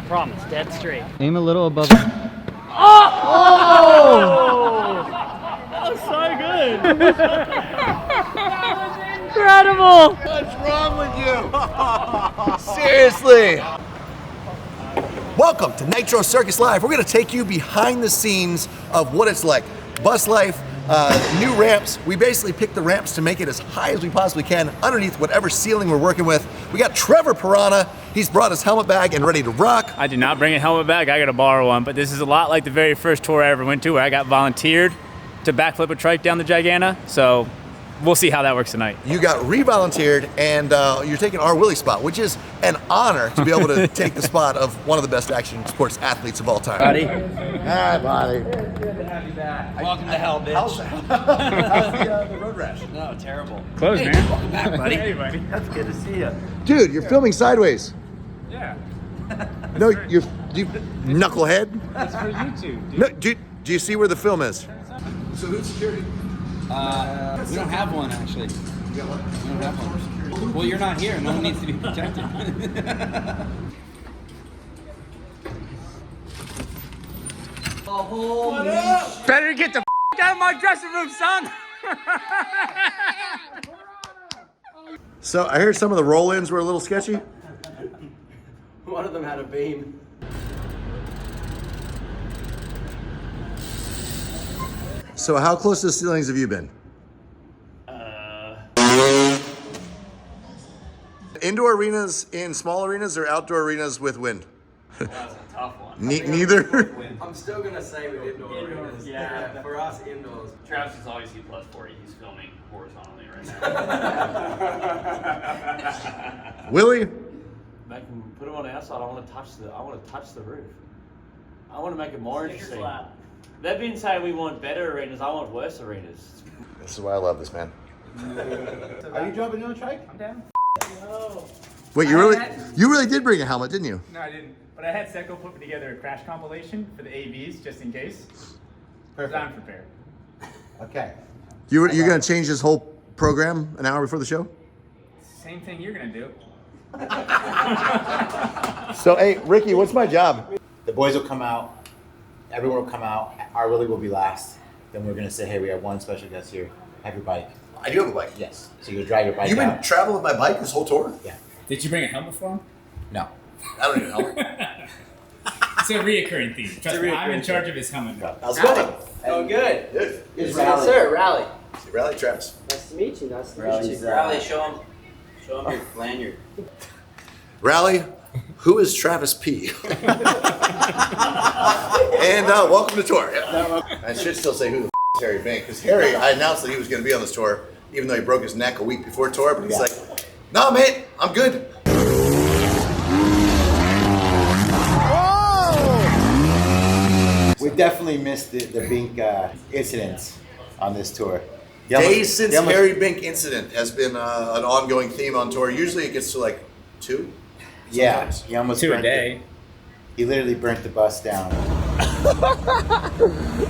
promise, dead straight. Aim a little above it. Oh! That was so good. That was incredible. What's wrong with you? Seriously. Welcome to Nitro Circus Live. We're going to take you behind the scenes of what it's like. Bus life, new ramps. We basically pick the ramps to make it as high as we possibly can underneath whatever ceiling we're working with. We got Trevor Pastrana. He's brought his helmet bag and ready to rock. I did not bring a helmet bag. I got to borrow one, but this is a lot like the very first tour I ever went to where I got volunteered to backflip a trike down the Giganta. So we'll see how that works tonight. You got re-volunteered and you're taking our Willie spot, which is an honor to be able to take the spot of one of the best action sports athletes of all time. Buddy. Hi, buddy. Welcome to hell, bitch. How's the road rash? No, terrible. Close, Hey, man. welcome back, buddy. Hey, buddy. That's good to see you. Dude, you're filming sideways. Yeah. No, you knucklehead. That's for YouTube, dude. No, do you see where the film is? So who's security? We don't have one, actually. We don't have one. Well, you're not here. No one needs to be protected. Better get the out of my dressing room, son. So I heard some of the roll-ins were a little sketchy. One of them had a beam. So how close to the ceilings have you been? Indoor arenas in small arenas or outdoor arenas with wind? That's a tough one. Neither. I'm still gonna say with indoor arenas. Yeah. For us, indoors. Travis is obviously plus 40. He's filming horizontally right now. Willie? Make them put them on the outside. I want to touch the roof. I want to make it more interesting. That being said, we want better arenas. I want worse arenas. This is why I love this man. Are you jumping on a trike? I'm down. Wait, you really did bring a helmet, didn't you? No, I didn't. But I had Seco put together a crash compilation for the AVs just in case. Perfect. I'm prepared. Okay. You're gonna change this whole program an hour before the show? Same thing you're gonna do. So hey, Ricky, what's my job? The boys will come out. Everyone will come out. Our Willie will be last. Then we're gonna say, hey, we have one special guest here. Have your bike. I do have a bike. Yes. So you drive your bike You've been out. traveling with my bike this whole tour? Yeah. Did you bring a helmet for him? No. I don't need a helmet. It's a reoccurring theme. Trust me, I'm in charge of his helmet. How's it going? Oh, good. Good. It's Yes, Rally. sir. Rally. Rally Travis. Nice to meet you. Nice to meet Rally's, you. Rally, show him your lanyard. Rally, who is Travis P? And welcome to tour. Yeah. I should still say who the is Harry Bank, because Harry, I announced that he was going to be on this tour, even though he broke his neck a week before tour, but he's like, no, mate, I'm good. We definitely missed the Bink incidents on this tour. Days since Harry Bink incident has been an ongoing theme on tour. Usually it gets to like 2. Yeah, sometimes. he almost 2 a burnt day. He literally burnt the bus down.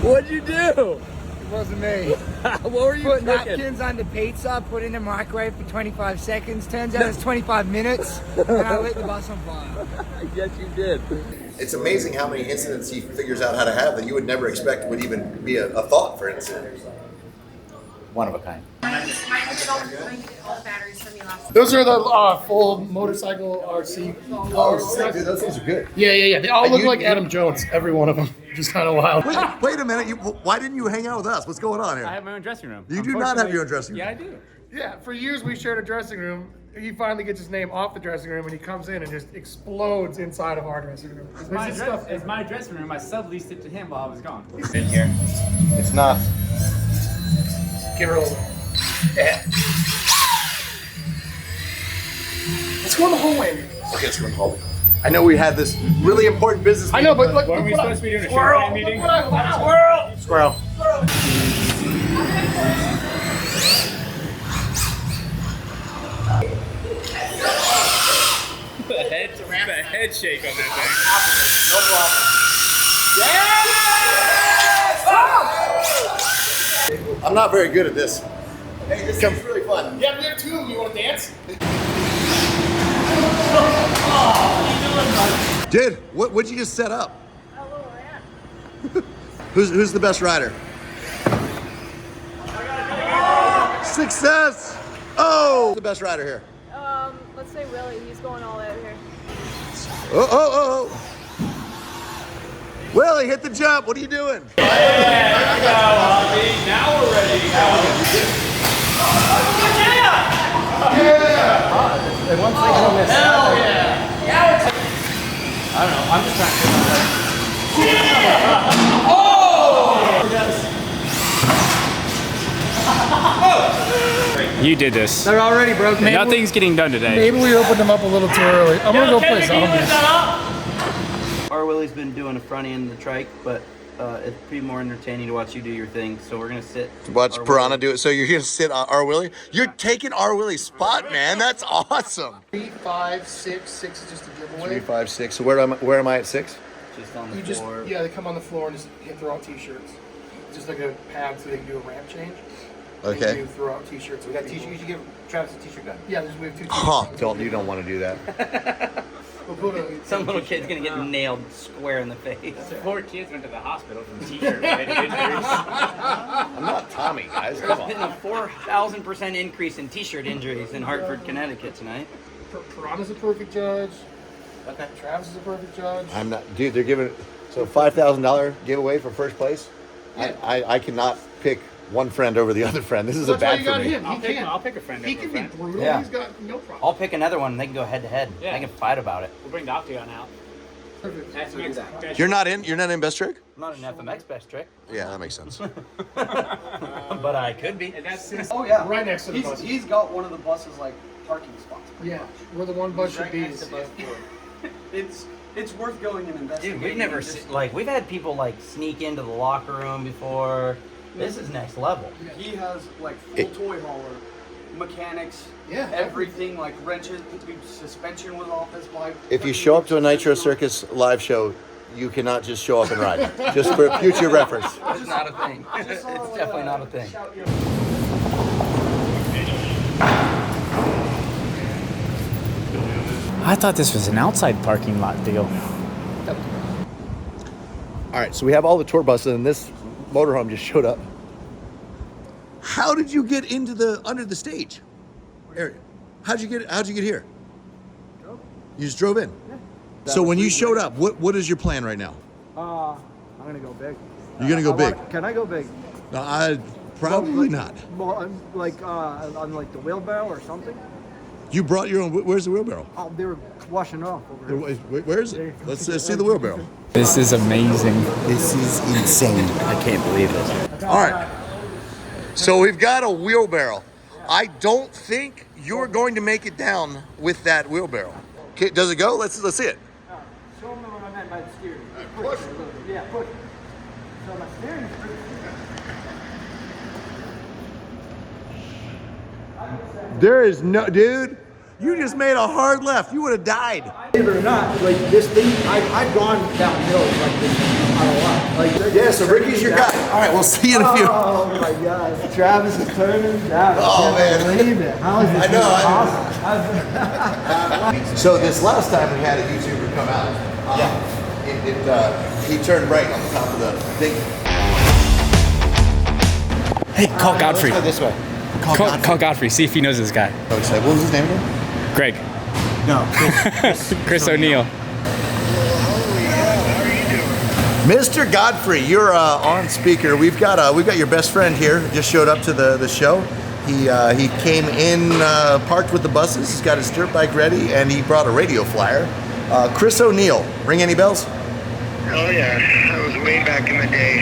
What'd you do? It wasn't me. What were you Put thinking? napkins on the pizza, put it in the microwave for 25 seconds. Turns out it's 25 minutes, and I lit the bus on fire. Yes, you did. It's amazing how many incidents he figures out how to have that you would never expect would even be a thought for an incident. One of a kind. Those are the full motorcycle RC cars. Dude, those things are good. Yeah. They all look like Adam Jones, every one of them. Just kind of wild. Wait a minute. Why didn't you hang out with us? What's going on here? I have my own dressing room. You do not have your own dressing room. Yeah, I do. Yeah, for years we shared a dressing room. He finally gets his name off the dressing room and he comes in and just explodes inside of our dressing room. It's my dressing room. I subleased it to him while I was gone. In here. It's not. Give her over. Yeah. Let's go in the hallway. Okay, let's go in the hallway. I know we had this really important business I know, but look. Weren't we look supposed to be doing a short meeting? Squirrel. The head shake on that thing. No problem. I'm not very good at this. Hey, this is really fun. Yeah, we have 2 of them. You want to dance? Dude, what'd you just set up? A little ramp. Who's the best rider? Success! Oh! Who's the best rider here? Let's say Willie. He's going all out here. Oh. Willie, hit the jump. What are you doing? Now we're ready to go. And once they come this, hell yeah! I don't know. I'm just trying to. You did this. They're already broken. Nothing's getting done today. Maybe we opened them up a little too early. I'm gonna go play zombies. Our Willie's been doing a front end of the trike, but it'd be more entertaining to watch you do your thing. So we're gonna sit. Watch Piranha do it. So you're gonna sit on R. Willie? You're taking R. Willie's spot, man. That's awesome. 3, 5, 6. 6 is just a giveaway. 3, 5, 6. So where am I at 6? Just on the You floor. just they come on the floor and just throw out t-shirts. Just like a pad so they can do a ramp change. Okay. They do throw out t-shirts. We got t-shirt. You should give Travis a t-shirt gun. Yeah, we have 2 t-shirts. Huh? You don't want to do that. We'll put a, Some little kid's gonna get nailed square in the face. Poor kids went to the hospital from t-shirt related injuries. I'm not Tommy, guys. Come There's been on. a 4,000% increase in t-shirt injuries in Hartford, Connecticut tonight. Piranha's a perfect judge. Okay. Travis is a perfect judge. I'm not, dude. They're giving so $5,000 giveaway for first place. I cannot pick one friend over the other friend. This is a That's why bad you for got me. him. He can't. I'll pick a friend. He over a can be friend. brutal. Yeah. He's got no problem. I'll pick another one and they can go head to head. Yeah. They can fight about it. We'll bring the Octagon out. Perfect. You're not in best trick? I'm not an FMX best trick, Yeah, that makes sense. but I could be. Oh yeah, Right next to the bus. He's got one of the buses like parking spots. Yeah, where the one bus should be. It's worth going and investigating. Dude, we've never we've had people like sneak into the locker room before. This is next level. He has like full toy hauler, mechanics, everything like wrenches. Suspension was off his bike. If you show up to a Nitro Circus live show, you cannot just show up and ride. Just for future reference. It's not a thing. It's definitely not a thing. I thought this was an outside parking lot deal. All right, so we have all the tour buses, and this motorhome just showed up. How did you get into under the stage area? How'd you get here? You just drove in. Yeah. So when you showed up, what is your plan right now? I'm gonna go big. You're gonna go big. Can I go big? Probably not. Well, like on like the wheelbarrow or something. You brought your own. Where's the wheelbarrow? Oh, they were washing off over here. Where is it? Let's see the wheelbarrow. This is amazing. This is insane. I can't believe it. All right. So we've got a wheelbarrow. I don't think you're going to make it down with that wheelbarrow. Okay, does it go? Let's see it. Show them what I meant by the steering. Push it a little bit. Yeah, push it. So my steering is pretty good. There is no, dude. You just made a hard left. You would have died. Believe it or not, like this thing, I've gone downhill like this on a lot. Like, Yeah, so Ricky's your guy. All right, we'll see you in a few. Oh my God, Travis is turning down. Oh, I can't man. believe it. How is this I know, possible? So this last time we had a YouTuber come out, he turned right on the top of the thing. Hey, call Godfrey. Let's go this way. Call Godfrey. See if he knows this guy. Oh, excited. What was his name again? Greg. No. Chris O'Neill. Mr. Godfrey, you're on speaker. We've got your best friend here. Just showed up to the show. He came in, parked with the buses. He's got his dirt bike ready, and he brought a radio flyer. Chris O'Neill. Ring any bells? Oh yeah, that was way back in the day.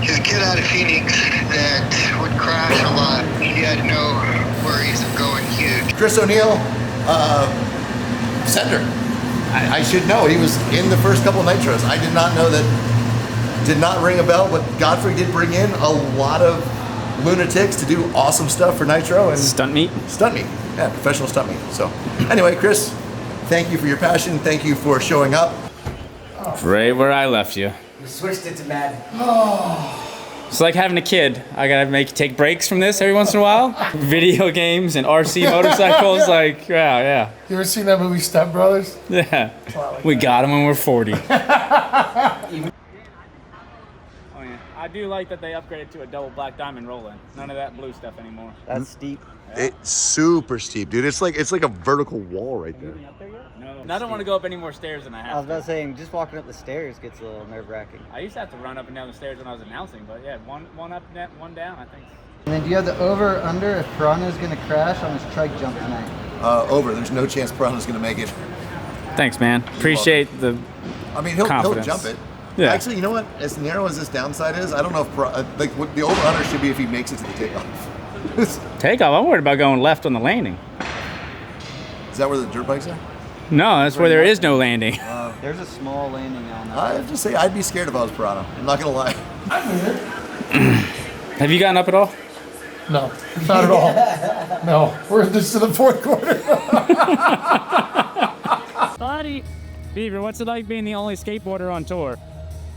He's a kid out of Phoenix that would crash a lot. He had no worries of going huge. Chris O'Neill, sender. I should know. He was in the first couple Nitros. I did not know that. Did not ring a bell, but Godfrey did bring in a lot of lunatics to do awesome stuff for Nitro and Stunt meet. Yeah, professional stunt meet. So, anyway, Chris, thank you for your passion. Thank you for showing up. Right where I left you. We switched it to Madden. It's like having a kid. I gotta take breaks from this every once in a while. Video games and RC motorcycles, like, yeah. You ever seen that movie Step Brothers? Yeah. We got them when we're 40. I do like that they upgraded to a double black diamond roll-in. None of that blue stuff anymore. That's steep. It's super steep, dude. It's like a vertical wall right there. No, I don't want to go up any more stairs than I have. I was about to say, just walking up the stairs gets a little nerve-wracking. I used to have to run up and down the stairs when I was announcing, but yeah, one up, one down, I think. And then do you have the over or under if Piranha's going to crash on his trike jump tonight? Over. There's no chance Piranha's going to make it. Thanks, man. Appreciate the I mean, he'll confidence. jump it. Yeah. Actually, you know what? As narrow as this downside is, I don't know if like what the over-under should be if he makes it to the takeoff. Takeoff? I'm worried about going left on the landing. Is that where the dirt bikes are? No, that's where there is no landing. There's a small landing on that. I have to say, I'd be scared if I was Piranha. I'm not gonna lie. Have you gotten up at all? No, not at all. No, we're just to the fourth quarter. Buddy. Beaver, what's it like being the only skateboarder on tour?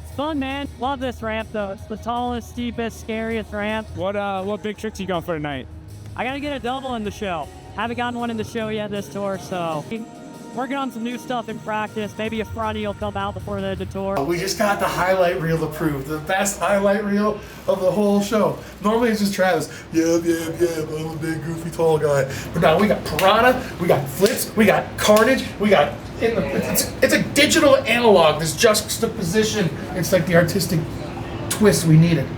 It's fun, man. Love this ramp, though. It's the tallest, steepest, scariest ramp. What big tricks you going for tonight? I gotta get a double in the show. Haven't gotten one in the show yet this tour, so working on some new stuff in practice. Maybe a fronty will come out before the tour. We just got the highlight reel approved. The best highlight reel of the whole show. Normally it's just Travis. Yeah, I'm a big, goofy, tall guy. But now we got Piranha, we got Flips, we got Carnage, we got... It's a digital analog. This juxtaposition. It's like the artistic twist we needed.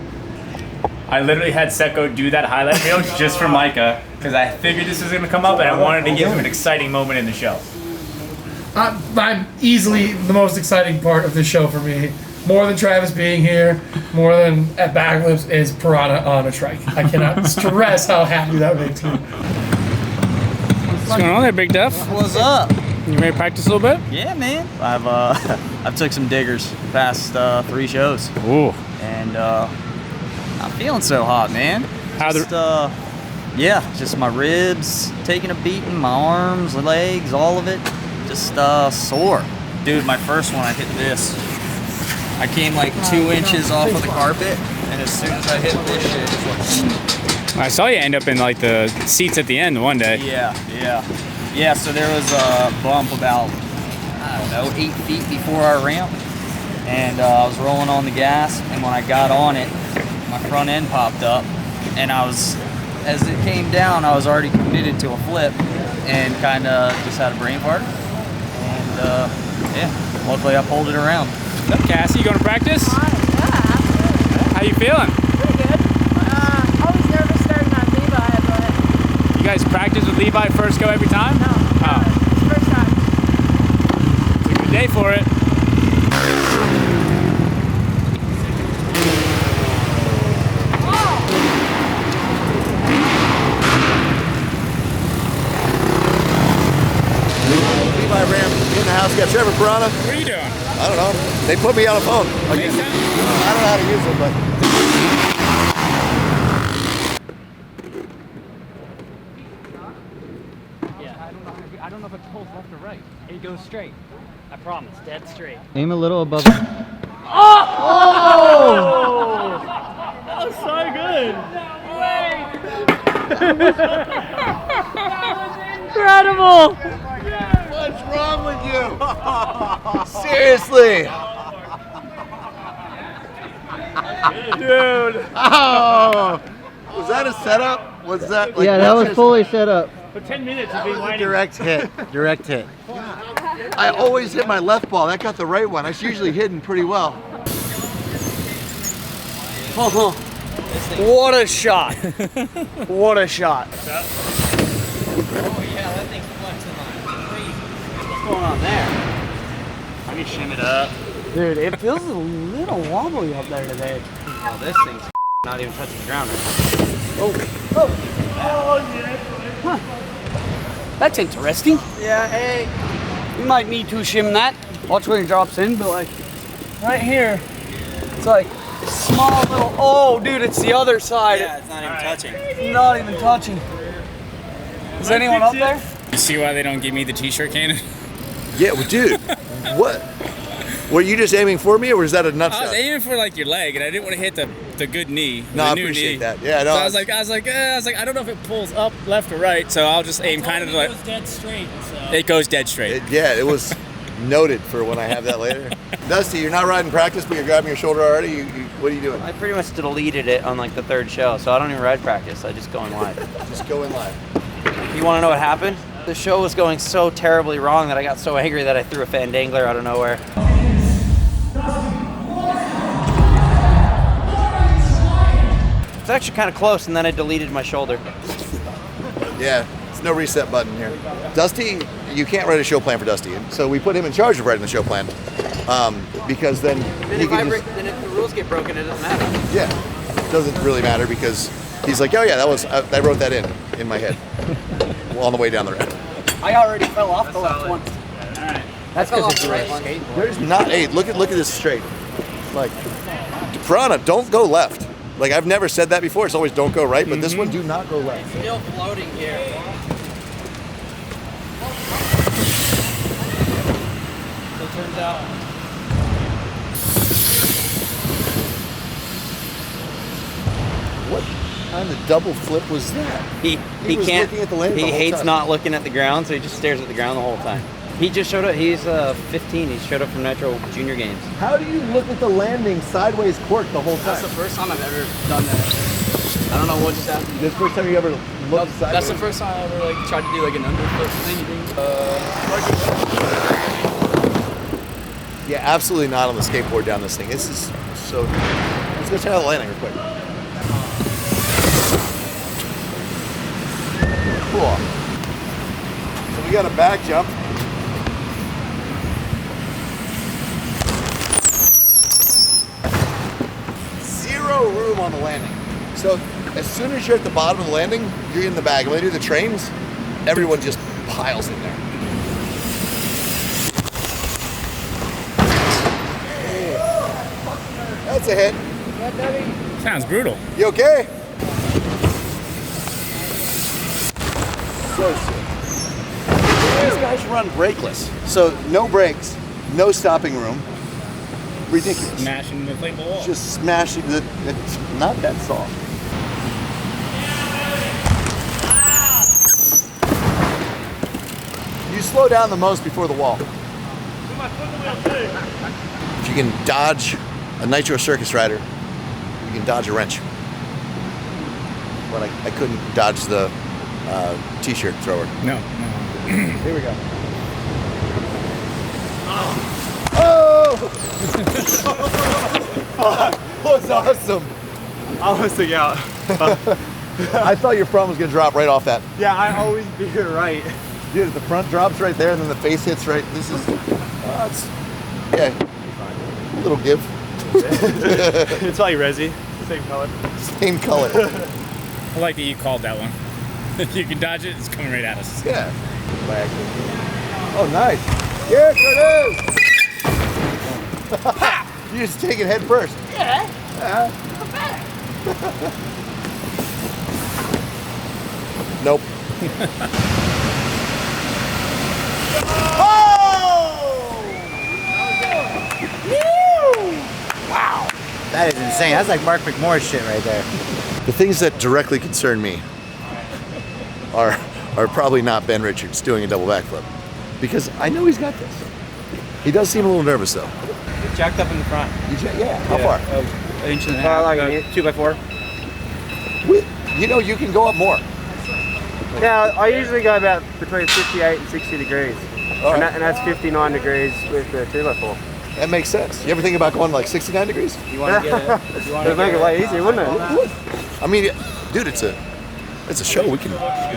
I literally had Secco do that highlight reel just for Micah, because I figured this was going to come up and I wanted to give him an exciting moment in the show. I'm easily the most exciting part of this show for me. More than Travis being here, more than at Backflips, is Piranha on a trike. I cannot stress how happy that makes me. What's going on there, Big Duff? What's up? You ready to practice a little bit? Yeah, man. I've took some diggers past 3 shows. Ooh. And I'm feeling so hot, man. Just my ribs taking a beating, my arms, legs, all of it. Just sore. Dude, my first one, I hit this. I came like 2 inches off of the carpet, and as soon as I hit this shit, it's like... I saw you end up in like the seats at the end one day. Yeah, so there was a bump about, I don't know, 8 feet before our ramp. And I was rolling on the gas, and when I got on it, my front end popped up. And as it came down, I was already committed to a flip and kind of just had a brain fart. And luckily I pulled it around. What's up, Cassie? You going to practice? Yeah. How you feeling? Pretty good. Always nervous starting on Levi, but... You guys practice with Levi first go every time? No. It's the first time. It's a good day for it. Levi ramp in the house. Got Trevor Piranha. What are you doing? I don't know. They put me on a phone. I don't know how to use it, but... I don't know if it pulls left or right. It goes straight. I promise, dead straight. Aim a little above. Oh! That was so good. Incredible. What's wrong with you? Seriously. Dude. Oh. Was that a setup? Was that like... Yeah, that was fully set up. For 10 minutes, That you've was been a waiting. direct hit. I always hit my left ball. That got the right one. It's usually hidden pretty well. What a shot. What a shot. Oh yeah, that thing's flexing like crazy. What's going on there? I can shim it up. Dude, it feels a little wobbly up there today. Oh, this thing's not even touching the ground right Oh, yeah. Huh. That's interesting. Yeah, hey. We might need to shim that. Watch when it drops in, but like right here, it's like a small little, oh dude, it's the other side. Yeah, it's not even touching. Not even touching. Is anyone up there? You see why they don't give me the t-shirt cannon? Yeah, well, dude. What? Were you just aiming for me, or was that a nut I was shot? aiming for like your leg, and I didn't want to hit the the good knee. No, the I new appreciate knee. that. Yeah, no. So I was like, I don't know if it pulls up, left, or right. So I'll just aim kind of like. It goes dead straight. So. It goes dead straight. It was noted for when I have that later. Dusty, you're not riding practice, but you're grabbing your shoulder already. What are you doing? I pretty much deleted it on like the third show, so I don't even ride practice. I just go in live. Just go in live. You want to know what happened? The show was going so terribly wrong that I got so angry that I threw a fandangler out of nowhere. It's actually kind of close, and then I deleted my shoulder. Yeah, there's no reset button here. Dusty, you can't write a show plan for Dusty, and so we put him in charge of writing the show plan, because then Then if the rules get broken, it doesn't matter. Yeah, it doesn't really matter because he's like, oh yeah, that was I wrote that in my head on the way down the ramp. I already fell off the left one. Alright. That's because it's the right one. There's not a look at this straight. Like, Pastrana, don't go left. Like I've never said that before. It's always don't go right, but this one do not go left. Still floating here. So it turns out. What kind of double flip was that? He was can't. looking at the landing He the whole hates time. not looking at the ground, so he just stares at the ground the whole time. He just showed up. He's 15. He showed up from Nitro Junior Games. How do you look at the landing sideways cork the whole time? That's the first time I've ever done that. I don't know what just happened. This first time you ever looked sideways? That's the first time I ever like tried to do like an underfoot thing. Yeah, absolutely not on the skateboard down this thing. This is so. Let's go check out the landing real quick. Cool. So we got a back jump. Zero room on the landing. So as soon as you're at the bottom of the landing, you're in the bag. When they do the trains, everyone just piles in there. That's a hit. Sounds brutal. You okay? So sick. These guys run brakeless. So no brakes, no stopping room. Ridiculous. Smashing the inflatable wall. Just smashing it's not that soft. You slow down the most before the wall. If you can dodge a Nitro Circus rider, you can dodge a wrench. But I couldn't dodge the t-shirt thrower. No. Here we go. Oh! Looks awesome. I almost took out. I thought your front was gonna drop right off that. Yeah, I always be right. Dude, the front drops right there, and then the face hits right. This is, yeah, a little give. It's probably resi, same color. Same color. I like that you called that one. If you can dodge it, it's coming right at us. Yeah. Oh, nice. Yes, it is. You just take it head first. Yeah. Nope. Wow. That is insane. That's like Mark McMorris shit right there. The things that directly concern me are probably not Ben Richards doing a double backflip, because I know he's got this. He does seem a little nervous though. You jacked up in the front. Yeah. How far? An inch and a half. Like 2x4. You know, you can go up more. Yeah, I usually go about between 58 and 60 degrees. Right. And that's 59 degrees with the 2x4. That makes sense. You ever think about going like 69 degrees? You want to get it? It'd make it way easier, wouldn't it? It would. I mean, dude, it's a show. We can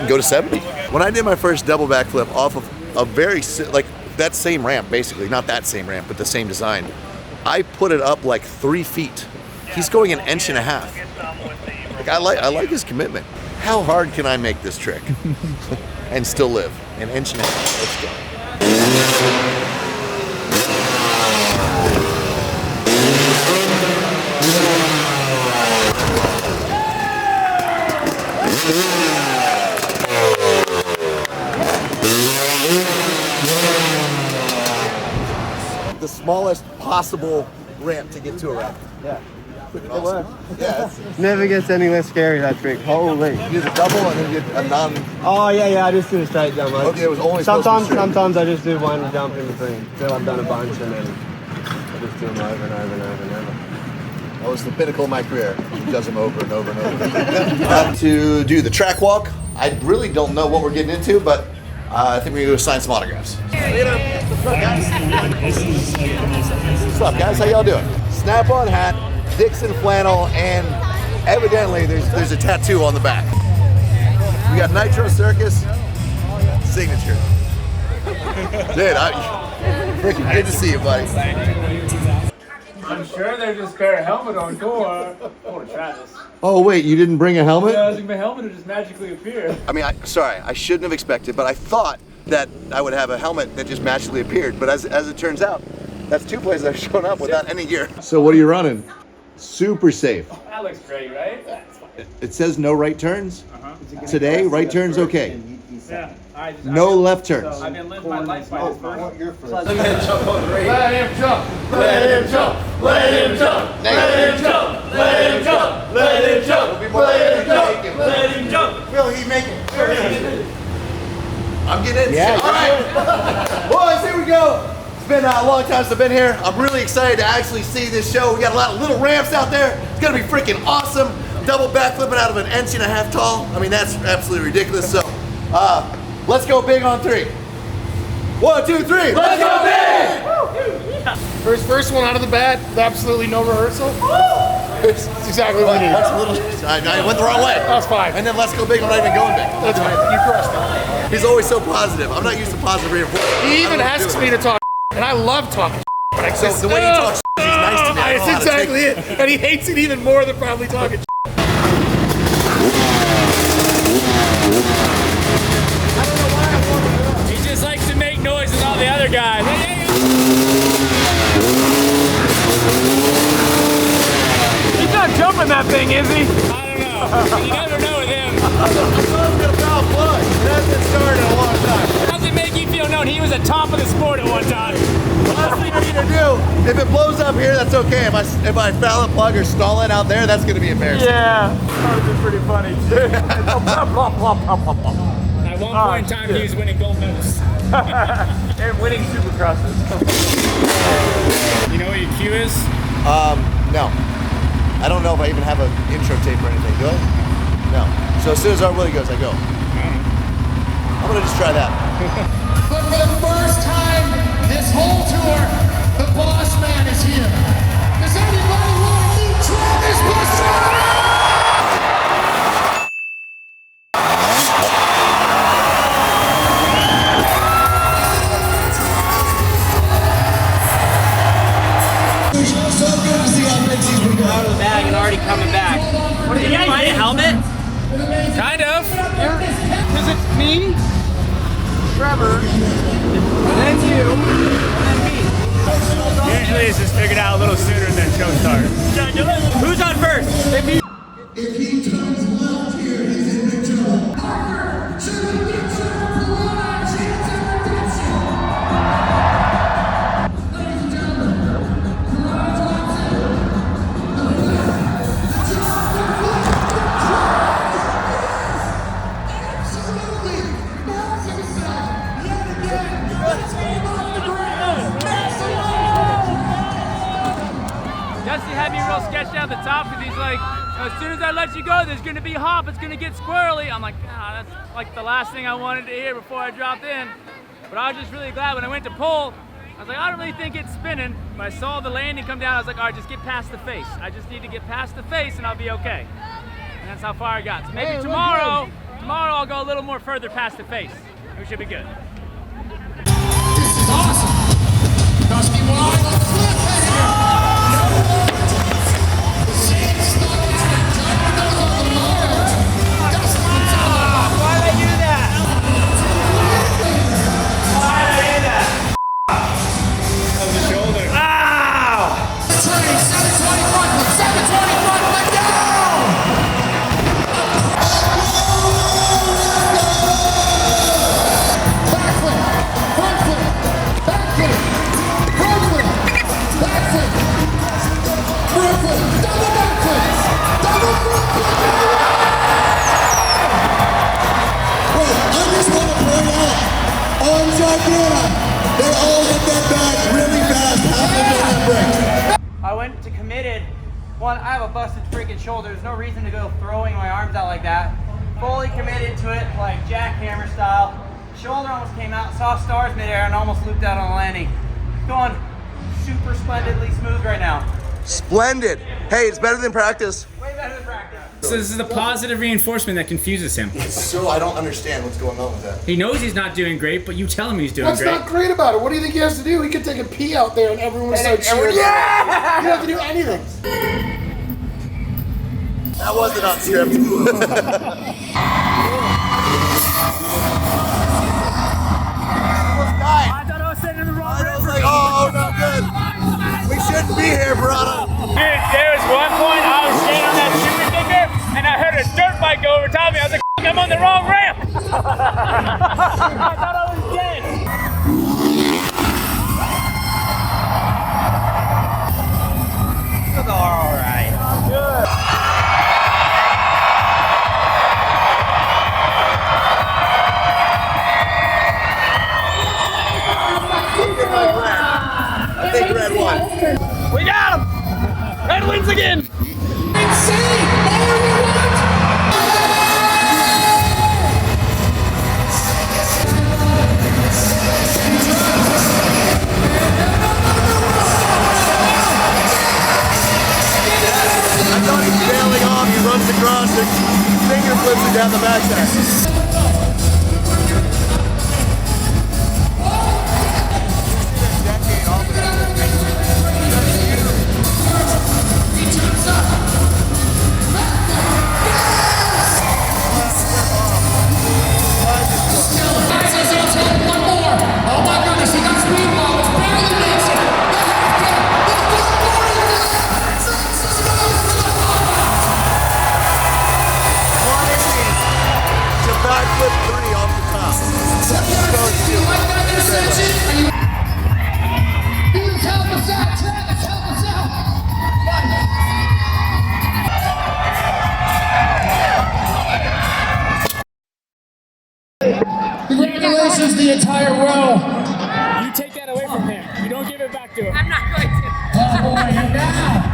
go to 70. When I did my first double backflip off of a very like that same ramp, basically not that same ramp, but the same design, I put it up like 3 feet. He's going 1.5 inches. Like I like his commitment. How hard can I make this trick and still live? 1.5 inches. Let's go. The smallest possible ramp to get to a ramp. Yeah. Freaking awesome. Yeah, Never gets any less scary, that trick. Holy. you did a double and then you did a non. Oh, yeah, I just do a straight jump. Okay, it was only supposed to be straight. Sometimes I just do one jump in between. Till I've done a bunch and then I just do them over and over and over and over. That was the pinnacle of my career. He does them over and over and over. To do the track walk, I really don't know what we're getting into, but I think we're going to sign some autographs. What's up, guys? How y'all doing? Snap-on hat, Dixon flannel, and evidently there's a tattoo on the back. We got Nitro Circus signature. Dude, freaking good to see you, buddy. I'm sure there's a spare helmet on tour. Oh, Travis. Oh wait, you didn't bring a helmet? Yeah, I was like, my helmet would just magically appear. I mean, sorry, I shouldn't have expected, but I thought that I would have a helmet that just magically appeared. But as it turns out, that's 2 places I've shown up without any gear. So what are you running? Super safe. That looks great, right? It says no right turns. Today, right turns okay. Yeah. No left turns. I've been living my life by this first. Let him jump. Let him jump. Let him jump. Let him jump. Let him jump. Let him jump. Let him jump. Let him jump. Will he make it? I'm getting in. Yeah, all right. Boys, here we go. It's been a long time since I've been here. I'm really excited to actually see this show. We got a lot of little ramps out there. It's gonna be freaking awesome. Double backflipping out of an inch and a half tall. I mean, that's absolutely ridiculous. So, let's go big on 3. 1, 2, 3. Let's go big! First one out of the bat with absolutely no rehearsal. It's exactly what we need. That's a little. I went the wrong way. That's fine. And then let's go big. I'm not even going big. That's fine. You crushed it. He's always so positive. I'm not used to positive reinforcement. He even asks me to talk, and I love talking. But I So the way he talks, he's nice to me. I don't know That's how to exactly take it. And he hates it even more than probably talking. He just likes to make noise with all the other guys. He's not jumping that thing, is he? I don't know. You never know with him. I'm gonna foul plug. It hasn't been started in a long time. How does it make you feel known he was at top of the sport at one time? Last thing I need to do, if it blows up here, that's okay. If I foul a plug or stall it out there, that's gonna be embarrassing. Yeah, that would be pretty funny too. At one point in time, he was winning gold medals. And winning supercrosses. You know what your cue is? No. I don't know if I even have an intro tape or anything, do I? No. So as soon as our Willie goes, I go. I'm gonna just try that. But for the first time this whole tour, the boss man is here. Does anybody want to meet Travis Pastrana? Out of the bag and already coming back. What did you find a helmet? Kind of. Is it me, Trevor, then you, and then me? Usually it's just figured out a little sooner than show start. Who's on first? If he turns left here, he's in big trouble. Hartford, should we get Trevor for a chance at redemption? Ladies and gentlemen, Dusty had me real sketched out at the top because he's like, as soon as I let you go, there's going to be hop, it's going to get squirrely. I'm like, that's like the last thing I wanted to hear before I dropped in. But I was just really glad when I went to pull, I was like, I don't really think it's spinning. But I saw the landing come down, I was like, all right, just get past the face. I just need to get past the face and I'll be okay. And that's how far I got. So maybe tomorrow I'll go a little more further past the face. We should be good. this is awesome. Dusty wide on the flip here. Backflip, front flip, back kick, front flip, I went to committed. One, I have a busted freaking shoulder. There's no reason to go throwing my arms out like that. Fully committed to it, like jackhammer style. Shoulder almost came out, saw stars midair, and almost looped out on the landing. Going super splendidly smooth right now. Splendid. Hey, it's better than practice. Way better than practice. So this is the positive reinforcement that confuses him. So I don't understand what's going on with that. He knows he's not doing great, but you tell him he's doing What's great. not great about it? What do you think he has to do? He could take a pee out there and everyone would start cheering. Yeah! You don't have to do anything. That wasn't on script. I thought I was sitting in the wrong room. Like, oh, no good. We shouldn't be here, brother. Dude, there was one point I was standing on that super kicker and I heard a dirt bike go over top of me. I was like, I'm on the wrong ramp. I thought I was dead. All right. Good. I think red won. We got him! Red wins again! I thought he was bailing off, he runs across and finger flips it down the backside. Congratulations, the entire row. You take that away from him. You don't give it back to him. I'm not going to. Oh boy, and now.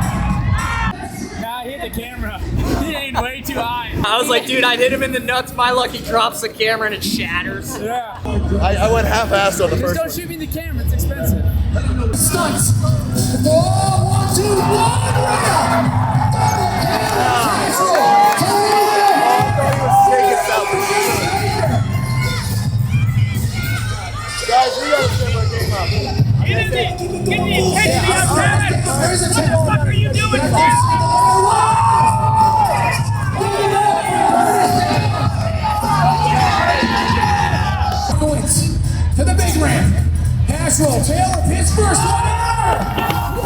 Nah, hit the camera. He aimed way too high. I was like, dude, I'd hit him in the nuts. My luck, he drops the camera and it shatters. Yeah. I went half-assed on the Just first don't one. shoot me in the camera. It's expensive. Stunts. 4, 1, 2, 1, round. Guys, we gotta step our game up. Get the intensity up, Travis! What the fuck are you doing, Travis? To the big ramp. Pass roll. Taylor hits first one ever.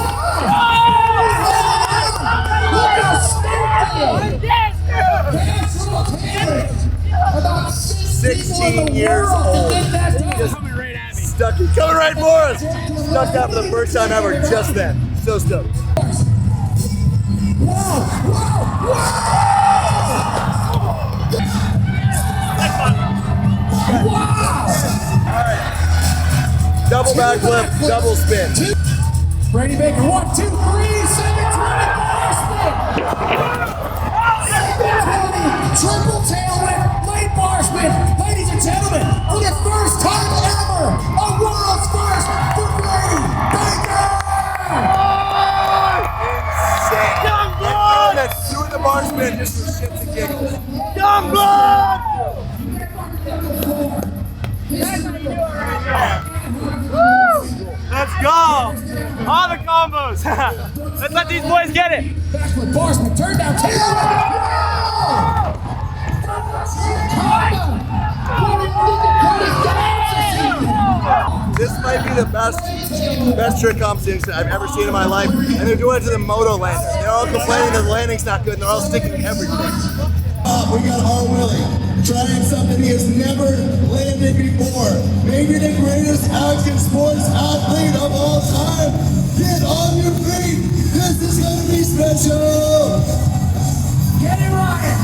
Look how smart. Pass roll. Taylor. About 16 years old. Just Coming right at me. stuck it. Coming right for us. Stuck out for the first time ever just then. So stoked. Double backflip, double spin. Brady Baker, 1, 2, 3, 7, 20, bar spin. Triple tail whip, late bar spin. Ladies and gentlemen, for the first time ever, a world's first for Brady Baker. Insane. Young blood! That's doing the bar spin just for shits and giggles. Young blood! Let's go! All the combos! Let's let these boys get it! Backflip bar spin, turn down, tail This might be the best trick competition I've ever seen in my life, and they're doing it to the moto lander. They're all complaining that the landing's not good, and they're all sticking everything. We got R. Willie trying something he has never landed before. Maybe the greatest action sports athlete of all time. Get on your feet. This is going to be special. Get it, Ryan.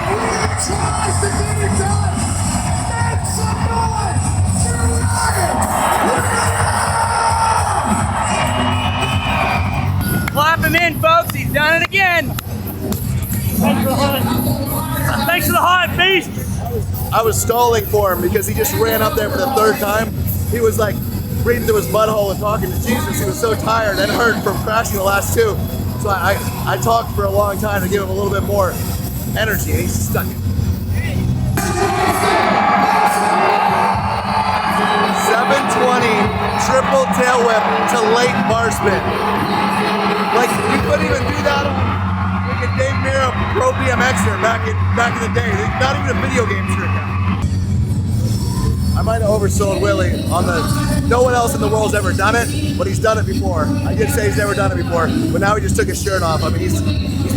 He tries to get it done. Make some noise. beasts! I was stalling for him because he just ran up there for the 3rd time. He was like breathing through his butthole and talking to Jesus. He was so tired and hurt from crashing the last 2. So I talked for a long time to give him a little bit more energy, and he's stuck it. 720 triple tail whip to late bar spin. Like, you couldn't even do that on like a Dave Mira Pro BMXer back in the day. Not even a video game trick now. I might have oversold Willie on the, no one else in the world's ever done it, but he's done it before. I did say he's never done it before, but now he just took his shirt off. I mean, he's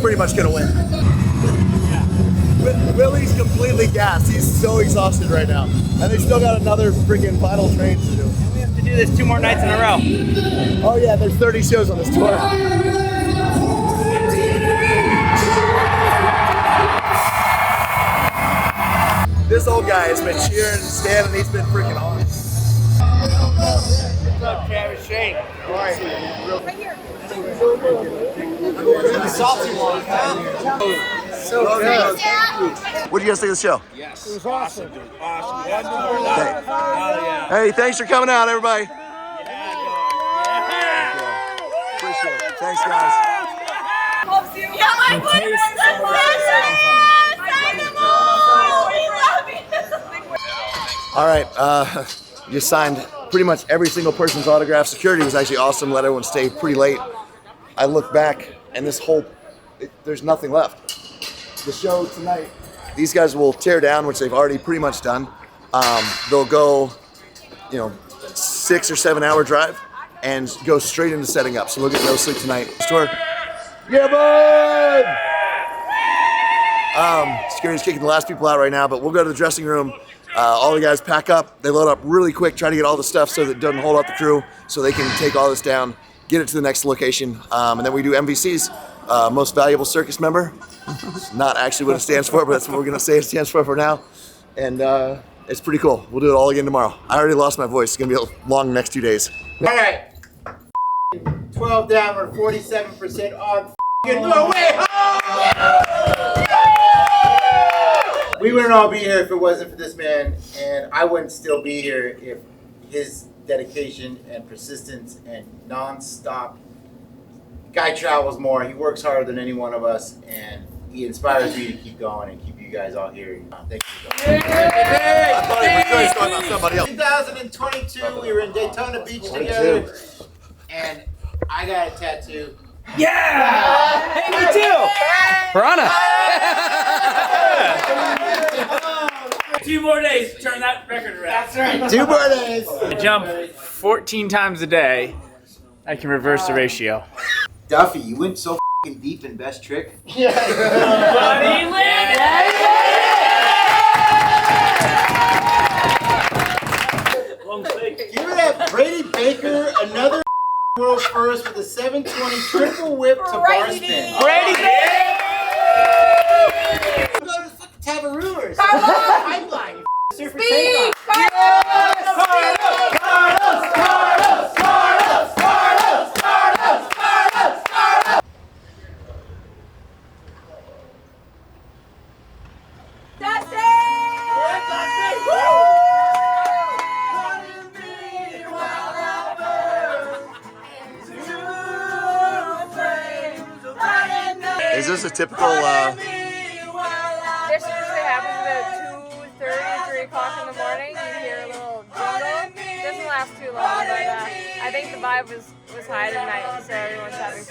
pretty much gonna win. Willie's completely gassed. He's so exhausted right now. And they still got another freaking final train to do. We have to do this 2 more nights in a row. Oh yeah, there's 30 shows on this tour. This old guy has been cheering and standing. He's been freaking on. What's up, Travis Shane? How are you? Right here. The salty one, huh? So good. What did you guys think of the show? Yes. It was awesome. Awesome. Hey, thanks for coming out, everybody. Appreciate it. Thanks, guys. All right, just signed pretty much every single person's autograph. Security was actually awesome, let everyone stay pretty late. I look back, and this whole, there's nothing left. The show tonight, these guys will tear down, which they've already pretty much done. They'll go, 6 or 7 hour drive and go straight into setting up. So we'll get no sleep tonight. Store. Yeah, bud! Security's kicking the last people out right now, but we'll go to the dressing room. All the guys pack up, they load up really quick, try to get all the stuff so that it doesn't hold up the crew, so they can take all this down, get it to the next location, and then we do MVCs, most valuable circus member. It's not actually what it stands for, but that's what we're gonna say it stands for now. And it's pretty cool. We'll do it all again tomorrow. I already lost my voice. It's gonna be a long next 2 days. All right. 12 down, we're 47% on. No way home! We wouldn't all be here if it wasn't for this man, and I wouldn't still be here if his dedication and persistence and non-stop. Guy travels more. He works harder than any one of us, and he inspires me to keep going and keep you guys all here. Thank you. I thought he was talking about somebody else. 2022, we were in Daytona Beach together, and I got a tattoo. Yeah! Hey, me too! Piranha! 2 more days to turn that record around. That's right. 2 more days. I jump 14 times a day. I can reverse the ratio. Duffy, you went so f***ing deep in best trick. Yeah. Buddy Lynn! Give it up, Brady Baker, another world first with a 720 triple whip to bar spin. Brady Baker! Go to the fucking Tabaroolers. Pipeline, you surfer Speed! takeoff. Is this a typical, This usually happens about 2:30, 3 o'clock in the morning. You hear a little jingle. It doesn't last too long, but I think the vibe was high tonight, so everyone's having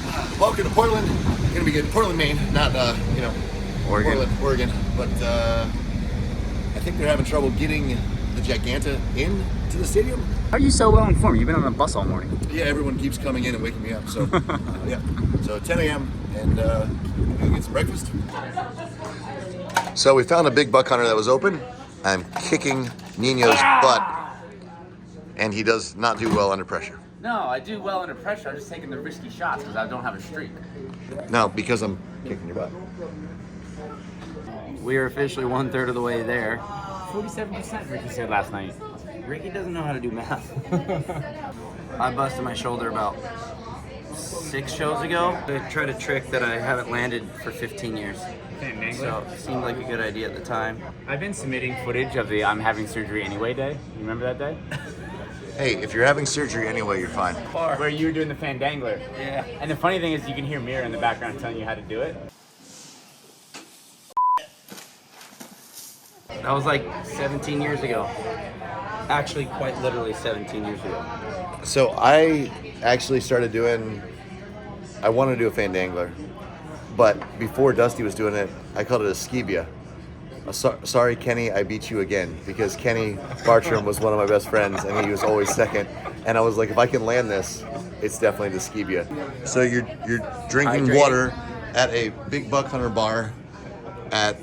fun. Welcome to Portland. Gonna be good. Portland, Maine, not Oregon. Oregon. But I think they're having trouble getting the Giganta into the stadium. How are you so well informed? You've been on a bus all morning. Yeah, everyone keeps coming in and waking me up. So yeah. So 10 a.m. and we're gonna get some breakfast. So we found a big buck hunter that was open. I'm kicking Nino's butt, and he does not do well under pressure. No, I do well under pressure. I'm just taking the risky shots because I don't have a streak. No, because I'm kicking your butt. We are officially 1/3 of the way there. 47%, Ricky said last night. Ricky doesn't know how to do math. I busted my shoulder about 6 shows ago. I tried a trick that I haven't landed for 15 years. So it seemed like a good idea at the time. I've been submitting footage of the I'm having surgery anyway day. You remember that day? Hey, if you're having surgery anyway, you're fine. Where you were doing the fandangler. Yeah. And the funny thing is you can hear Mira in the background telling you how to do it. That was like 17 years ago. Actually, quite literally 17 years ago. So I actually started doing, I wanted to do a fandangler, but before Dusty was doing it, I called it a skibia. Sorry, Kenny, I beat you again, because Kenny Bartram was one of my best friends and he was always second. And I was like, if I can land this, it's definitely the skibia. So you're drinking water at a big buck hunter bar at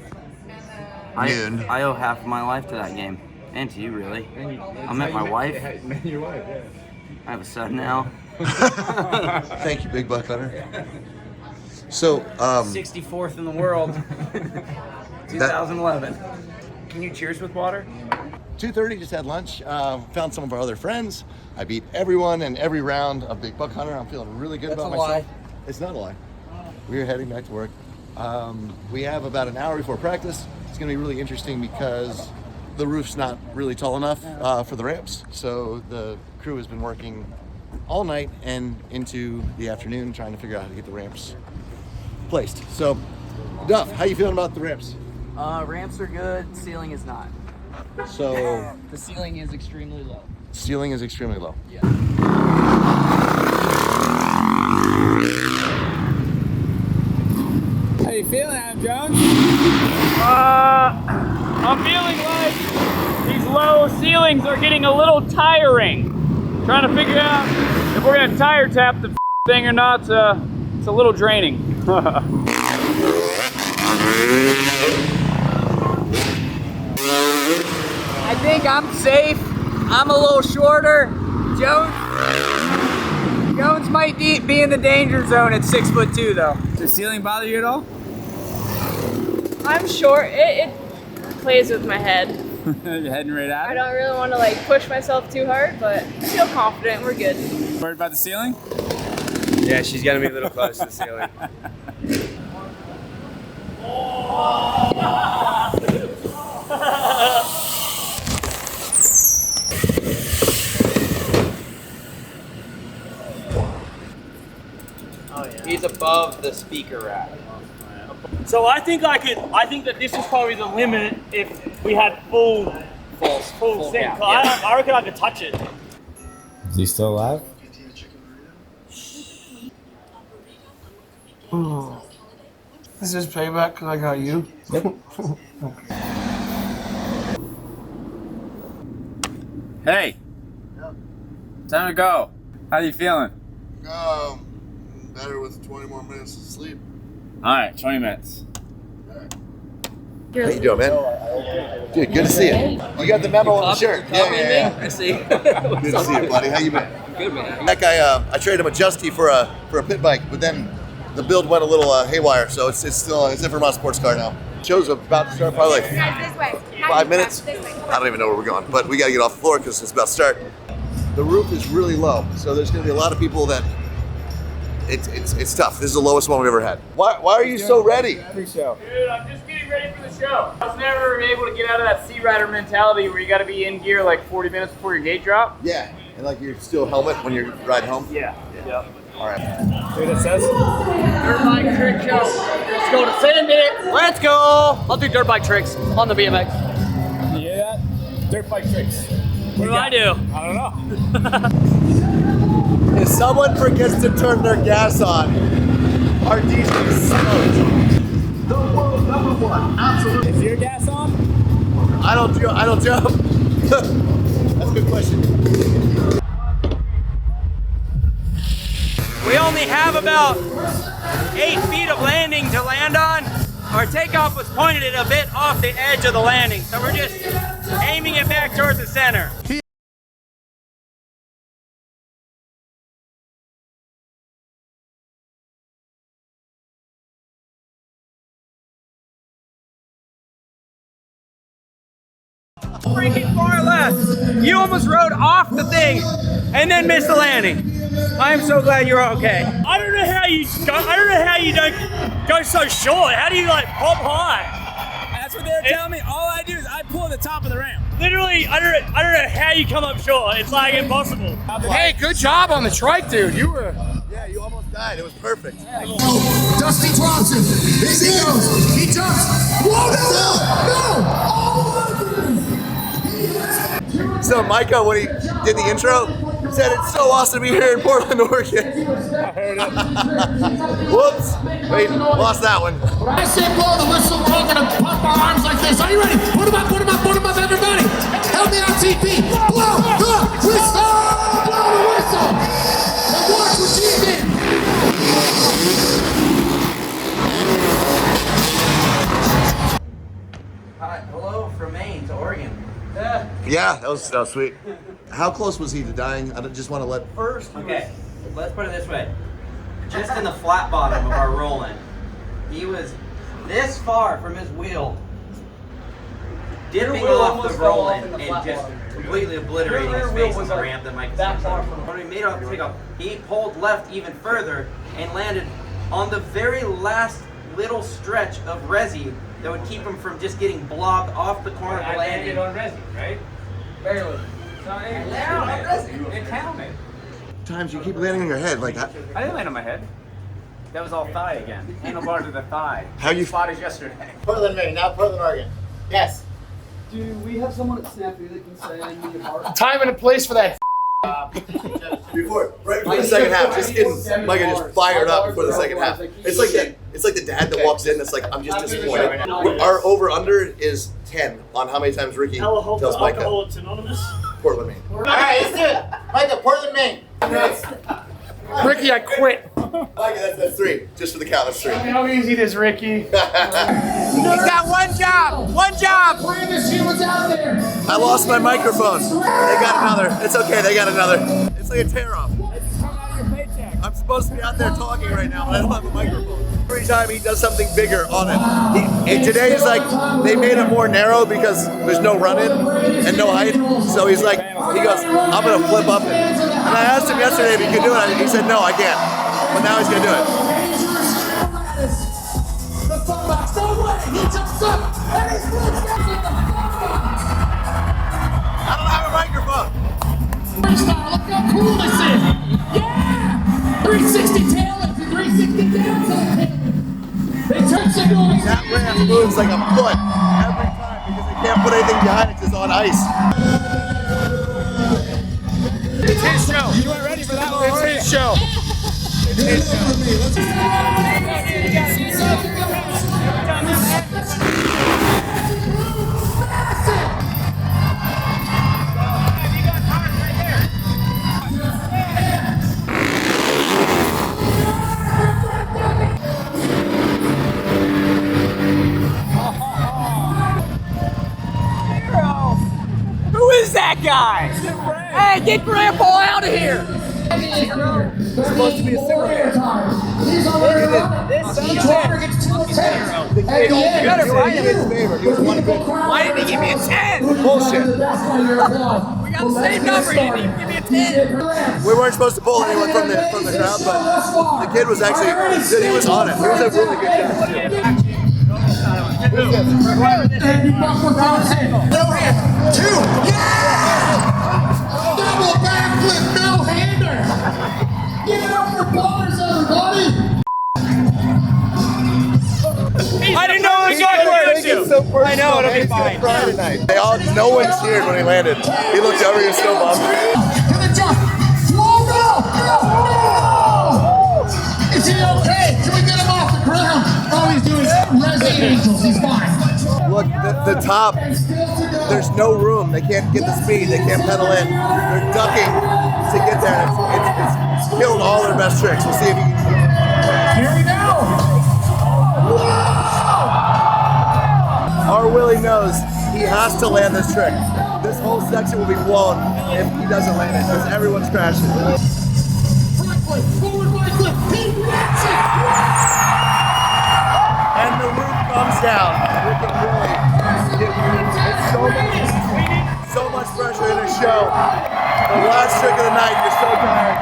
noon. I owe half of my life to that game. And to you, really. I met my wife. Your wife, yeah. I have a son now. Thank you, big buck hunter. So, 64th in the world. 2011. Can you cheers with water? 2:30, just had lunch. Found some of our other friends. I beat everyone in every round of Big Buck Hunter. I'm feeling really good about myself. Lie. It's not a lie. We are heading back to work. We have about an hour before practice. It's going to be really interesting because the roof's not really tall enough for the ramps. So the crew has been working all night and into the afternoon trying to figure out how to get the ramps placed. So, Duff, how you feeling about the ramps? Ramps are good, ceiling is not. So The ceiling is extremely low. ceiling is extremely low. Yeah. How you feeling, Adam Jones? I'm feeling like these low ceilings are getting a little tiring. Trying to figure out if we're gonna tire tap the thing or not. It's a little draining. I think I'm safe. I'm a little shorter. Jones might be in the danger zone at 6'2" though. Does the ceiling bother you at all? I'm short. It plays with my head. You're heading right at I it? don't really want to like push myself too hard, but I feel confident. We're good. Worried about the ceiling? Yeah, she's got to be a little close to the ceiling. He's above the speaker rack. So I think that this is probably the limit if we had full sync. count, I reckon I could touch it. Is he still alive? Is this payback because I got you? Hey. Time to go. How you feeling? Better with 20 more minutes of sleep. All right, 20 minutes. How you doing, man? Dude, good to see you. You got the memo on the shirt. Yeah. I see. Good to see you, buddy. How you been? Good, man. That guy, I traded him a Justy for a pit bike, but then the build went a little haywire, so it's still it's in Vermont sports car now. Show's about to start, probably like 5 minutes. I don't even know where we're going, but we got to get off the floor because it's about to start. The roof is really low, so there's going to be a lot of people that it's tough. This is the lowest one we've ever had. Why are you so ready? Pre-show. Dude, I'm just getting ready for the show. I was never able to get out of that sea rider mentality where you got to be in gear like 40 minutes before your gate drop. Yeah, and like you're still helmet when you ride home? Yeah. Yep. All right. See what it says? Dirt bike trick show. Let's go to sand it. Let's go. I'll do dirt bike tricks on the BMX. You hear that? Dirt bike tricks. What do I do? I don't know. If someone forgets to turn their gas on, our DJ is smoked. The world #1, absolutely. Is your gas on? I don't jump. That's a good question. We only have about 8 feet of landing to land on. Our takeoff was pointed a bit off the edge of the landing, so we're just aiming it back towards the center. Freaking far left. You almost rode off the thing and then missed the landing. I am so glad you're okay. I don't know how you go. I don't know how you don't go so short. How do you like pop high? That's what they're telling me. All I do is I pull at the top of the ramp. Literally, I don't know how you come up short. It's like impossible. Hey, good job on the trike, dude. You were. Yeah, you almost died. It was perfect. Dusty drops him. Here he goes. He jumps. Whoa, no! So Micah, when he did the intro, said it's so awesome to be here in Portland, Oregon. I heard it. Whoops. Wait, lost that one. I say blow the whistle, we're all gonna pump our arms like this. Are you ready? Put them up, put them up, put them up, everybody. Help me out, TP. Blow the whistle! Blow the whistle! And watch what she did. Hi, hello from Maine to Oregon. Yeah, that was sweet. How close was he to dying? I just want to let. First, okay, let's put it this way. Just in the flat bottom of our rolling, he was this far from his wheel, dipping off the rolling and just completely obliterating his face on the ramp that Mike was on. When we made our takeoff, he pulled left even further and landed on the very last little stretch of resi that would keep him from just getting blobbed off the corner of the landing. on resi, right? Barely. So it counted. Times you keep landing on your head, like. I didn't land on my head. That was all thigh again. Handlebar to the thigh. How you spotted yesterday? Portland, Maine, not Portland, Oregon. Yes. Do we have someone at Snappy that can say I need a part? Time and a place for that. Before the second half, just getting Micah just fired up before the second half. It's like that. It's like the dad that walks in that's like, I'm just disappointed. Our over/under is 10 on how many times Ricky tells Micah. Portland, Maine. All right, let's do it. Micah, Portland, Maine. Ricky, I quit. Micah, that's 3. Just for the count, that's 3. How easy it is, Ricky. He's got one job. One job. I lost my microphone. They got another. It's okay. They got another. It's like a tear-off. I'm supposed to be out there talking right now, but I don't have a microphone. Every time he does something bigger on it. Today is like, they made it more narrow because there's no run-in and no height. So he's like, he goes, I'm going to flip up it. And I asked him yesterday if he could do it. He said, no, I can't. But now he's going to do it. I don't have a microphone. Look how cool this is. Yeah! 360 tail and 360 tail. They turn signal. That ramp moves like a foot every time because they can't put anything behind it because it's on ice. It's his show. You weren't ready for that one. It's his show. It's his show. Who is that guy? Hey, get Grandpa out of here! It's supposed to be a Superman. You gotta find him his favor. He was one good. Why didn't he give me a 10? Bullshit. We got the same number. He didn't even give me a 10. We weren't supposed to pull anyone from the crowd, but the kid was actually, he was on it. He was a really good guy. Two. Yeah! Double backflip, no-hander. Give it up for bars, everybody. I didn't know it was going to. I know, it'll be fine. Friday night. No one cheered when he landed. He looked over, he was so bummed. Gonna jump. Whoa, no! Is he okay? Can we get him off the ground? All he's doing is Resi Angels. He's fine. Look, the top, there's no room. They can't get the speed. They can't pedal in. They're ducking to get there. It's killed all their best tricks. We'll see if he can. Here we go. Our Willie knows he has to land this trick. This whole section will be blown if he doesn't land it because everyone's crashing. And the roof comes down. We can really get it's so much. last pressure in the show. The last trick of the night, you're so tired.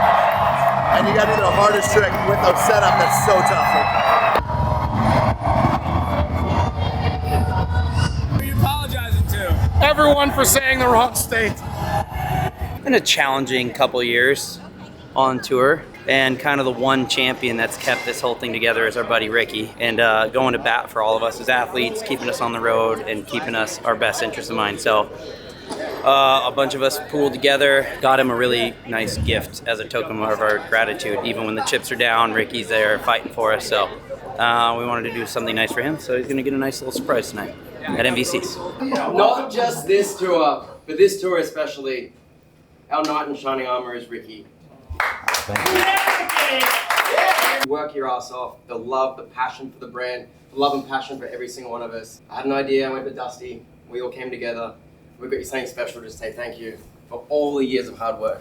And you gotta do the hardest trick with a setup that's so tough. Who are you apologizing to? Everyone for saying the wrong state. It's been a challenging couple years on tour, and kind of the one champion that's kept this whole thing together is our buddy Ricky, and going to bat for all of us as athletes, keeping us on the road and keeping us our best interest in mind. So a bunch of us pooled together, got him a really nice gift as a token of our gratitude. Even when the chips are down, Ricky's there fighting for us. So we wanted to do something nice for him, so he's gonna get a nice little surprise tonight at MVC's. Not just this tour, but this tour especially, our knight in shining armor is Ricky. You work your ass off, the love, the passion for the brand, the love and passion for every single one of us. I had an idea, I went to Dusty, we all came together. We've got you something special to say thank you for all the years of hard work.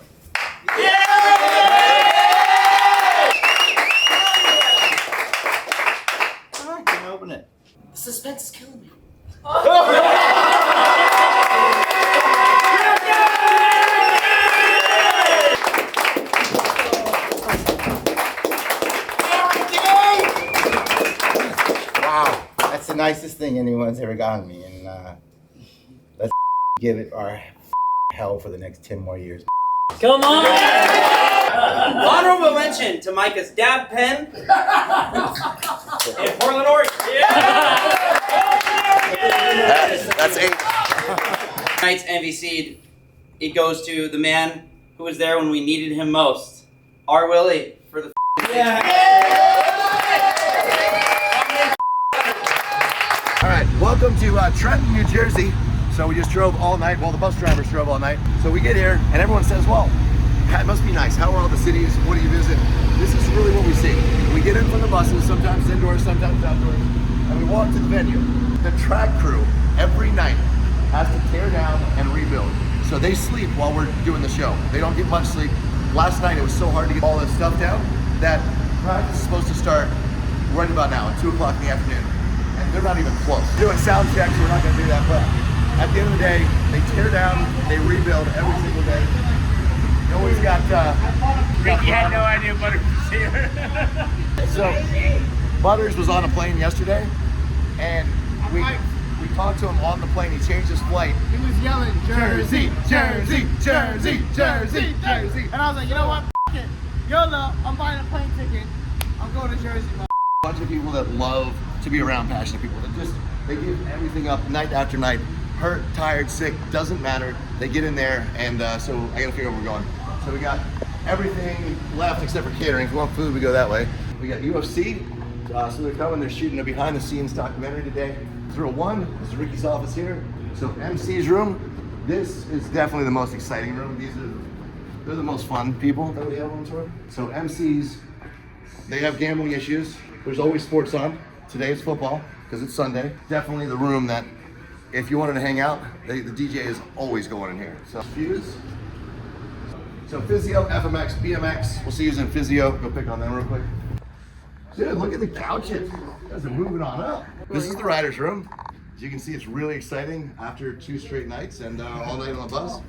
Alright, can I open it? The suspense is killing me. Wow, that's the nicest thing anyone's ever gotten me, and let's give it our hell for the next 10 more years. Come on! Honorable mention to Micah's dab pen in Portland, Oregon. That's 8. Tonight's MVC, it goes to the man who was there when we needed him most, our Willie, for the All right, welcome to Trenton, New Jersey. So we just drove all night. Well, the bus drivers drove all night. So we get here, and everyone says, well, it must be nice. How are all the cities? What do you visit? This is really what we see. We get in from the buses, sometimes indoors, sometimes outdoors, and we walk to the venue. The track crew, every night, has to tear down and rebuild. So they sleep while we're doing the show. They don't get much sleep. Last night, it was so hard to get all this stuff down that practice is supposed to start right about now, at 2 o'clock in the afternoon. And they're not even close. We're doing sound checks, we're not gonna do that, but at the end of the day, they tear down, they rebuild every single day. You always got, Ricky had no idea Butters was here. So, Butters was on a plane yesterday, and we talked to him on the plane. He changed his flight. He was yelling, Jersey, Jersey, Jersey, Jersey, Jersey. And I was like, you know what? F it. YOLO, I'm buying a plane ticket. I'm going to Jersey, man. A bunch of people that love to be around passionate people. They give everything up night after night. Hurt, tired, sick, doesn't matter. They get in there, and so I gotta figure out where we're going. So we got everything left except for catering. If we want food, we go that way. We got UFC, so they're coming. They're shooting a behind-the-scenes documentary today. 01, this is Ricky's office here. So MC's room. This is definitely the most exciting room. They're the most fun people that we have on tour. So MCs, they have gambling issues. There's always sports on. Today it's football because it's Sunday. Definitely the room that, if you wanted to hang out, the DJ is always going in here. So Fuse. So Physio, FMX, BMX. We'll see who's in Physio. Go pick on them real quick. Dude, look at the couches. You guys are moving on up. This is the rider's room. As you can see, it's really exciting after 2 straight nights and all night on the bus.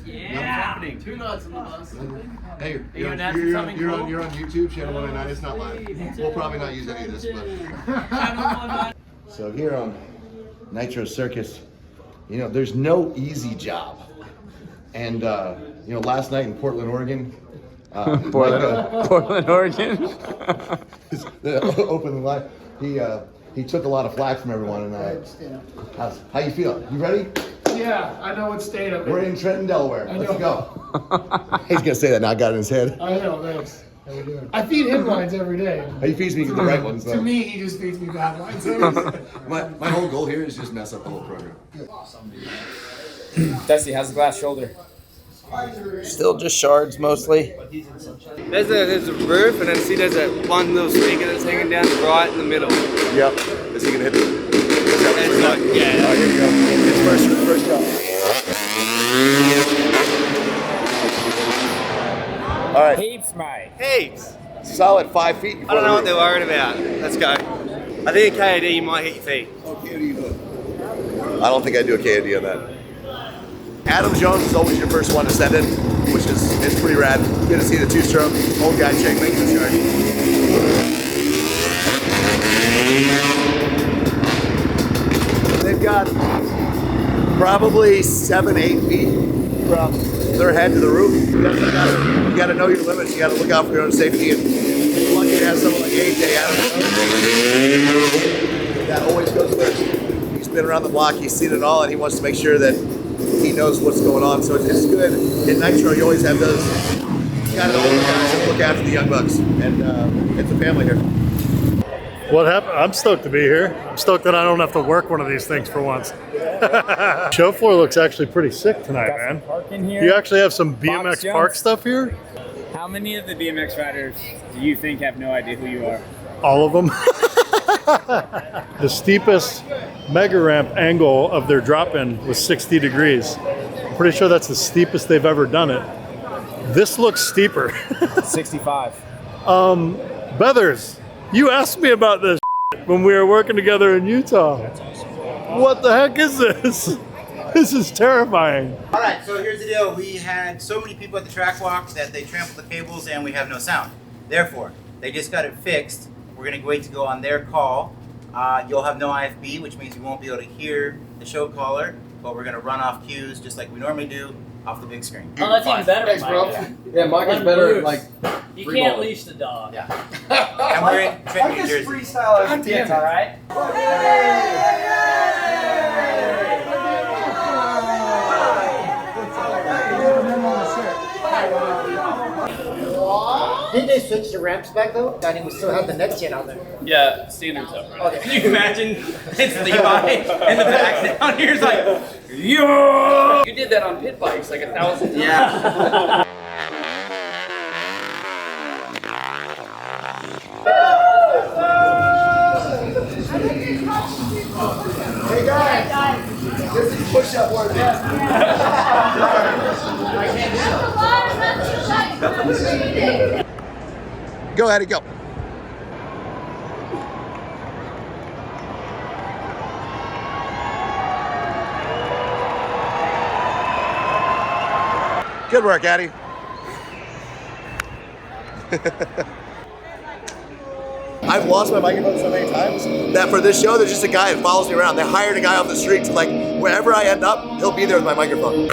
Yeah. 2 nights on the bus. Hey, You're you're on YouTube, Channel 109. It's not live. We'll probably not use any of this, but. So here on Nitro Circus, you know, there's no easy job. And, you know, last night in Portland, Oregon. Portland, Oregon. Open live. He took a lot of flack from everyone, and how you feel? You ready? Yeah, I know what state I'm in. We're in Trenton, Delaware. Let's go. He's gonna say that now. I got it in his head. I know, thanks. How you doing? I feed him lines every day. He feeds me the right ones. To me, he just feeds me bad lines. My whole goal here is just mess up the whole program. Dusty, how's the glass shoulder? Still just shards mostly. There's a roof, and then see there's that one little speaker that's hanging down right in the middle. Yep. Is he gonna hit the? Yeah. Oh, here we go. His first shot. All right. Heaps, mate. Heaps. Solid 5 feet. I don't know what they're worried about. Let's go. I think a KOD you might hit your feet. Oh, KOD. I don't think I do a KOD on that. Adam Jones is always your first one to send in, which is it's pretty rad. Good to see the two-stroke old guy chick making the charge. They've got probably 7-8 feet from their head to the roof. You gotta know your limits. You gotta look out for your own safety. And you're lucky to have someone like AJ Adam Jones. That always goes first. He's been around the block. He's seen it all, and he wants to make sure that he knows what's going on. So it's good. In Nitro, you always have those kind of older guys that look after the young bucks, and it's a family here. What happened? I'm stoked to be here. I'm stoked that I don't have to work one of these things for once. Show floor looks actually pretty sick tonight, man. Park in here. You actually have some BMX park stuff here? How many of the BMX riders do you think have no idea who you are? All of them. The steepest mega ramp angle of their drop-in was 60 degrees. I'm pretty sure that's the steepest they've ever done it. This looks steeper. 65. Beathers, you asked me about this when we were working together in Utah. What the heck is this? This is terrifying. All right, so here's the deal. We had so many people at the track walk that they trampled the cables and we have no sound. Therefore, they just got it fixed. We're gonna wait to go on their call. You'll have no IFB, which means you won't be able to hear the show caller, but we're gonna run off cues just like we normally do off the big screen. Oh, that's even better. Thanks, bro. Mike. Yeah, Mike is better. Like You free can't ball. leash the dog. Yeah. And we're in Trenton, New Jersey. freestyle as kids, all right? Didn't they switch the ramps back though? I think we still have the next gen out there. Yeah, standards up. Right? Okay. Can you imagine? It's Levi in the back down here. It's like, yo! You did that on pit bikes like 1,000 times. Yeah. Hey guys, this is push-up worthy. Go ahead and go. Good work, Addy. I've lost my microphone so many times that for this show, there's just a guy that follows me around. They hired a guy off the street to, like, wherever I end up, he'll be there with my microphone.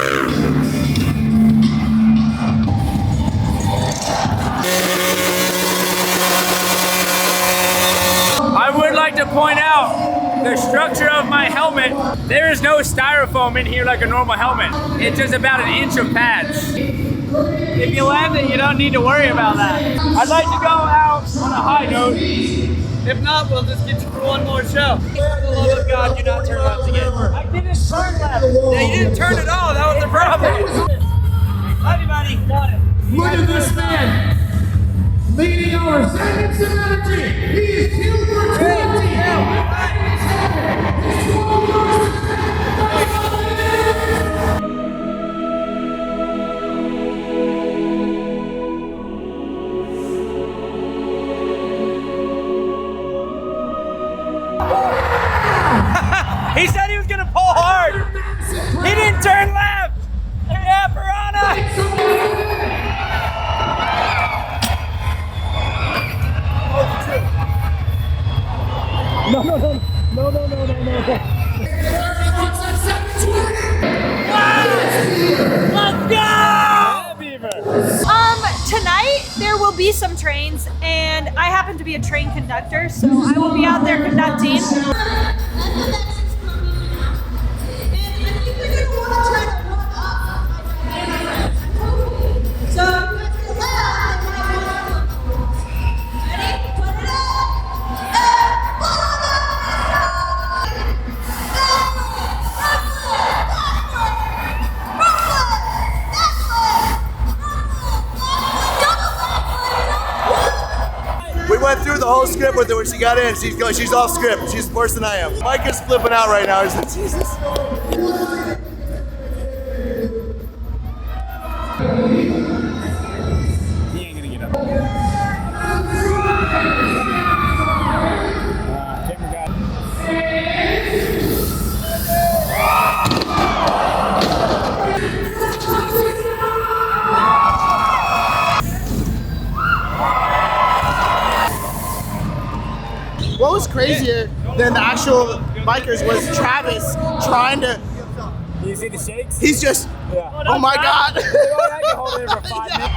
I would like to point out the structure of my helmet. There is no styrofoam in here like a normal helmet. It's just about an inch of pads. If you land it, you don't need to worry about that. I'd like to go out on a high note. If not, we'll just get you for one more show. For the love of God, do not turn left again. I didn't turn left. Yeah, you didn't turn at all. That was the problem. Everybody, got it. Look at this man. Leading our second celebrity. He is huge for 20. He said he was gonna pull hard. He didn't turn left. Yeah, Piranha. No. Let's go! Tonight there will be some trains, and I happen to be a train conductor, so I will be out there conducting. We went through the whole script with her when she got in. She's off script. She's worse than I am. Mike is flipping out right now. He's like, Jesus. He ain't gonna get up. Cameron got it. crazier than the actual bikers was Travis trying to. You see the shakes? He's just. Yeah. Oh my God. I can hold it for 5 minutes.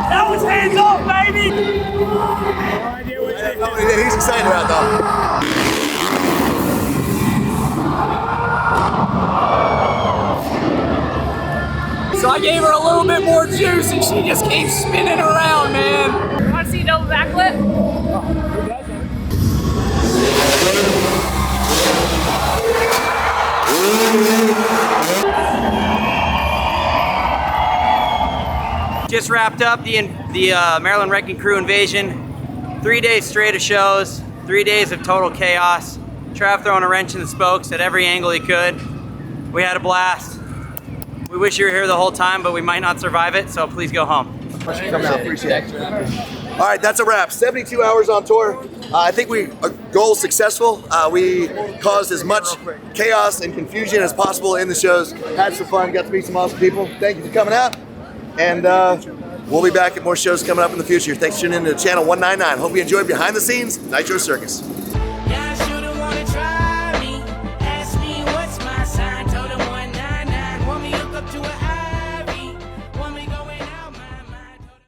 That was hands off, baby! He's excited about that. So I gave her a little bit more juice and she just keeps spinning around, man. You want to see a double backflip? Just wrapped up the Maryland Wrecking Crew invasion. 3 days straight of shows, 3 days of total chaos. Trav throwing a wrench in the spokes at every angle he could. We had a blast. We wish you were here the whole time, but we might not survive it, so please go home. Appreciate it. All right, that's a wrap. 72 hours on tour. I think our goal successful. We caused as much chaos and confusion as possible in the shows. Had some fun, got to meet some awesome people. Thank you for coming out. And we'll be back at more shows coming up in the future. Thanks for tuning in to Channel 199. Hope you enjoyed Behind the Scenes, Nitro Circus.